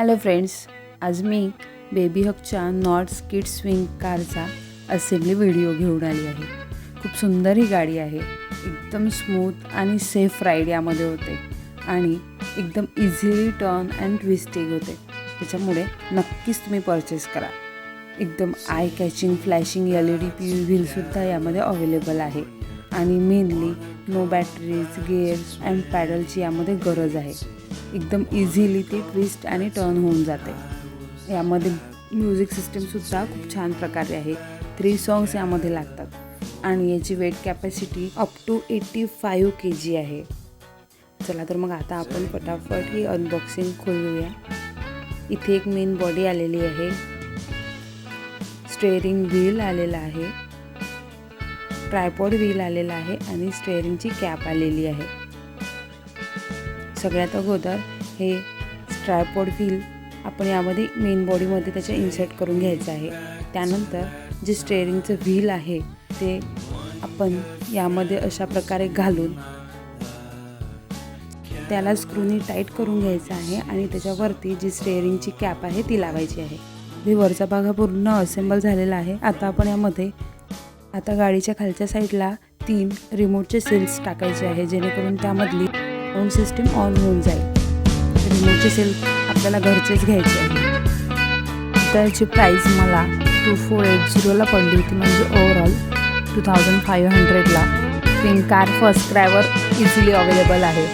Hello friends, आज me baby हकच्या नॉर्ड्स kids swing कारचा assembly video घेऊन आली आहे। खूप सुंदर ही गाडी आहे। एकदम स्मूथ आणि सेफ राईड यामध्ये होते आणि एकदम इझिली टर्न अँड ट्विस्टिंग होते। त्याच्यामुळे नक्कीच तुम्ही परचेस करा। एकदम eye catching flashing LED PV व्हीलसुद्धा यामध्ये अवेलेबल आहे आणि mainly no batteries gears and पॅडलची यामध्ये गरज आहे। एकदम इझिली ती ट्विस्ट आणि टर्न होऊन जाते। यामध्ये म्युझिक सिस्टमसुद्धा खूप छान प्रकारे आहे। 3 सॉंग्स यामध्ये लागतात आणि याची weight capacity up to 85 kg आहे। चला तर मग आता आपण फटाफट ही अनबॉक्सिंग खोलूया। इथे एक मेन बॉडी आलेली आहे, स्टेअरिंग व्हील आलेला आहे, ट्रायपॉड व्हील आलेला आहे आणि स्टेअरिंगची कॅप आलेली आहे। सगळ्यात अगोदर हे ट्रायपॉड व्हील आपण यामध्ये मेन बॉडीमध्ये त्याच्या इन्सर्ट करून घ्यायचं आहे। त्यानंतर जे स्टेअरिंगचं व्हील आहे ते आपण यामध्ये अशा प्रकारे घालून त्याला स्क्रूनी टाईट करून घ्यायचं आहे आणि त्याच्यावरती जी स्टेअरिंगची कॅप आहे ती लावायची आहे। हे वरचा भाग हा पूर्ण असेंबल झालेला आहे। आता आपण यामध्ये गाडीच्या खालच्या साईडला 3 रिमोटचे सेल्स टाकायचे आहे, जेणेकरून त्यामधली साऊंड सिस्टीम ऑन होऊन जाईल। रिमोटचे सेल आपल्याला घरचेच घ्यायचे आहे। त्याची प्राईस मला 2480ला पडली होती, म्हणजे ओव्हरऑल 2500ला। स्विंग कार फर्स्ट क्रायवर इझिली अवेलेबल आहे,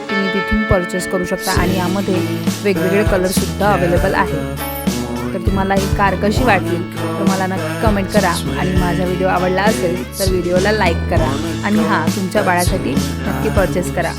तुम्ही तिथून परचेस करू शकता आणि यामध्ये वेगवेगळे कलरसुद्धा अवेलेबल आहे। तर तुम्हाला ही कार कशी वाटली तर मला नक्की कमेंट करा आणि माझा व्हिडिओ आवडला असेल तर व्हिडिओला लाईक करा आणि हां, तुमच्या बाळासाठी नक्की परचेस करा।